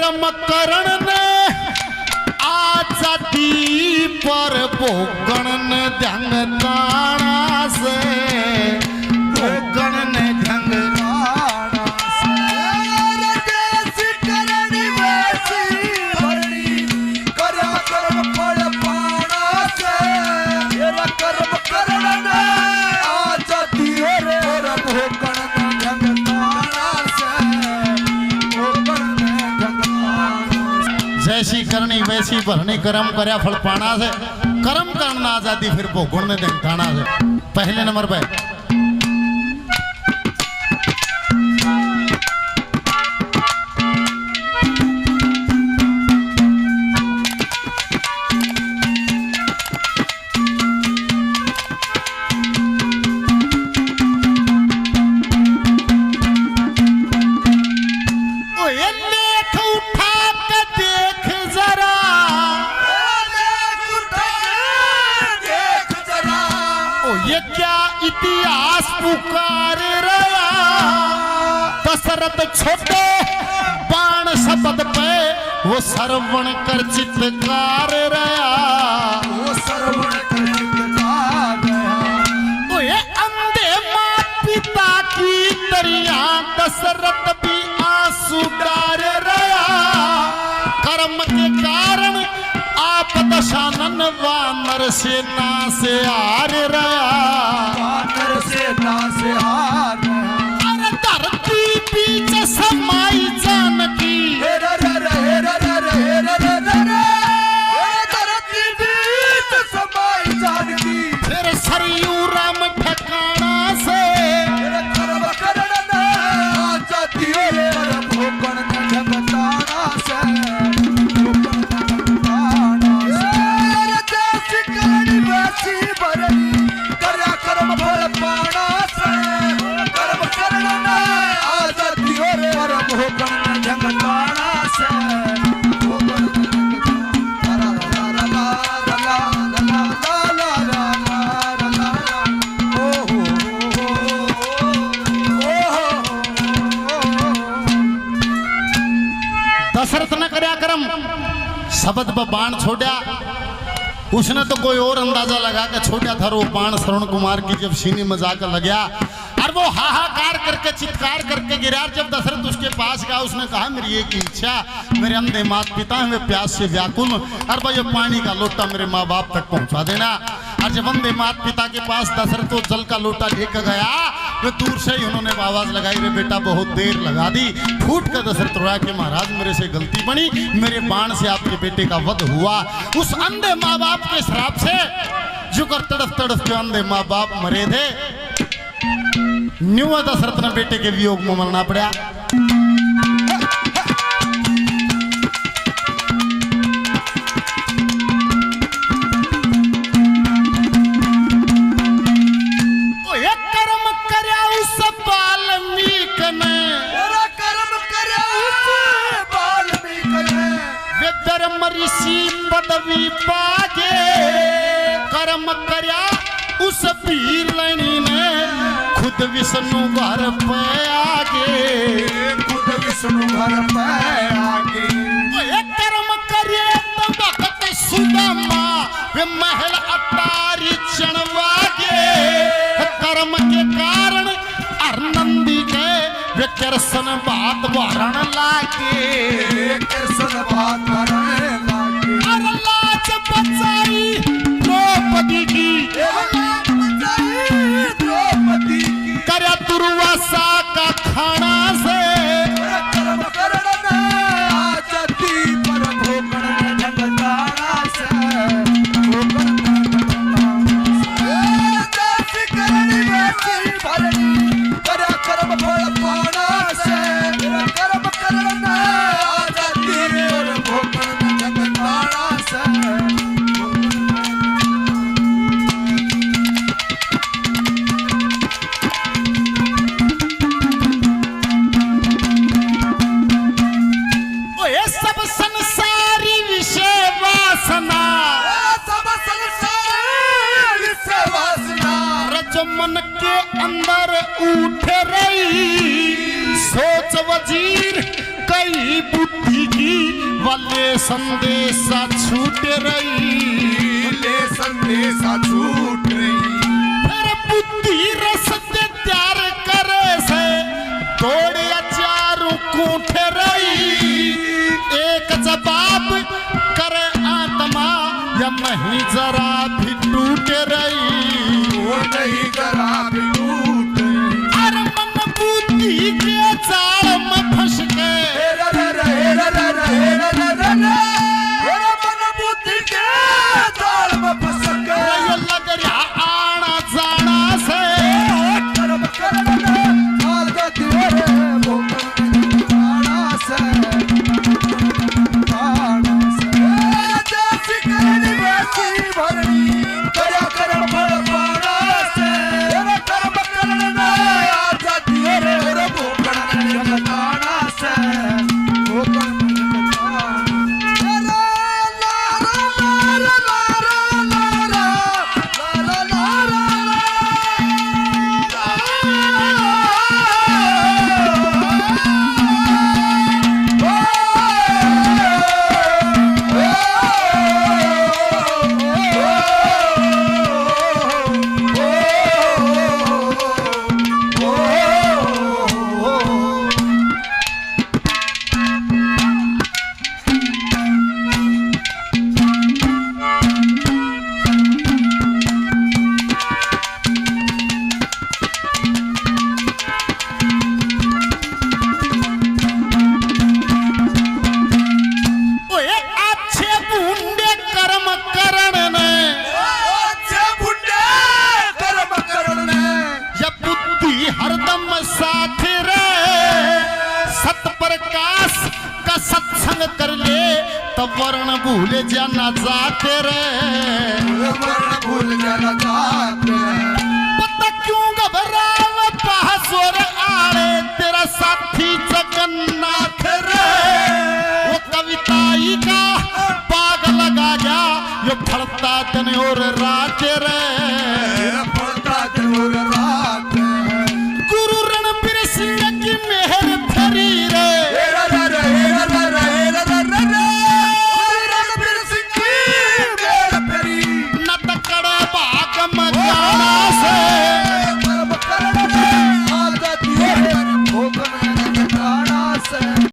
कर्म करण ने आजादी पर भोगण ने ढंग ताना से भोगण ने ढंग ताना से जैसी करनी वैसी भरनी करा कर्म फल पाना से तेरा कर्म करना आजादी पर भोगण ने ढंग ताना से भोगण ने ढंग ताना जैसी करनी वैसी भरनी कर्म करया फल पाना से कर्म करना आजादी फिर भोगण ने ढंग ताना से। पहले नंबर पे इतिहास पुकार रहा दशरथ छोटे बाण शब्द पे वो श्रवण कर चित्कार रहा वो श्रवण कर चित्कार रहा वो ये अंधे माँ पिता की दरिया दशरथ भी आंसू डार रहा कर्म के कारण आप दशानन वानर सेना से हार रहा वानर सेना से हार रहा अरे धरती बीच समाई जानकी हेरा धरती बीच समाई जानकी फिर सरयू राम ठिकाना से तेरा कर्म करना आजादी पर भोगण ने ढंग ताना से दशरथ न करया कर्म शब्द पर बाण छोड़ा उसने तो कोई और अंदाजा लगा के छोड़ा था वो बाण श्रवण कुमार की जब सीने में जाकर लगा और वो हाहाकार करके चित्कार करके गिरा। जब दशरथ उसके पास गया उसने कहा मेरी एक इच्छा मेरे अंधे माता पिता हैं वे प्यास से व्याकुल और भाई ये पानी का लोटा मेरे माँ बाप तक पहुंचा देना। और जब अंधे माता पिता के पास दशरथ वो जल का लोटा लेकर गया वे दूर से ही उन्होंने आवाज लगाई रे बेटा बहुत देर लगा दी। फूट कर दशरथ रोया कि महाराज मेरे से गलती बनी मेरे बाण से आपके बेटे का वध हुआ। उस अंधे माँ बाप के श्राप से जुकर तड़फ तड़फ के अंधे माँ बाप मरे थे। न्यू दशरथ ने बेटे के वियोग में मरना पड़ा। ऋषि पदवी पागे कर्म करया उस वीर लैनी ने खुद विष्णु घर पे आगे खुद विष्णु घर पे आगे कर्म करे तो भक्त सुदामा वे महल अटारी चढ़वागे कर्म के कारण अरनंदी के वे कृष्ण बात वरण लागे कृष्ण बात वरण लागे लाज बचाई द्रौपदी की करया दुर्वासा का खाना से कर्म करना आजादी पर भोगण ने ढंग ताना से भोगण जैसी करनी वैसी भरनी करा कर्म फल पाना से कर्म करना आजादी पर भोगण ने ढंग ताना से मन के अंदर उठ रही सोच वजीर कई बुद्धि की वाले संदेशा छूट रही, ले संदेशा छूट रही। फिर बुद्धि रस दे त्यार करे से दौड़े चारों कूठे रही। एक जवाब करे आत्मा या नहीं जरा भी टूट रही, वो नहीं जरा भी टूट रही। और मन बुद्धि के जाल में फंस के हेरा रे हेरा रे हेरा रे हेरा मन बुद्धि के जाल में फंस गए। ये लग रहा आना जाना से कर्म करने हाल गति रे भोगन प्राणा से प्राणा से। जैसी करनी वैसी भरनी करया कर्म फल पाना से। तेरा कर्म करने आजादी रे भोगन प्राणा से भोगन हरदम साथ रे सतप्रकाश का सत्संग कर ले तब वर्ण भूल जाना जाते रे, वर्ण भूल जाना जाते। पता क्यों घबरावे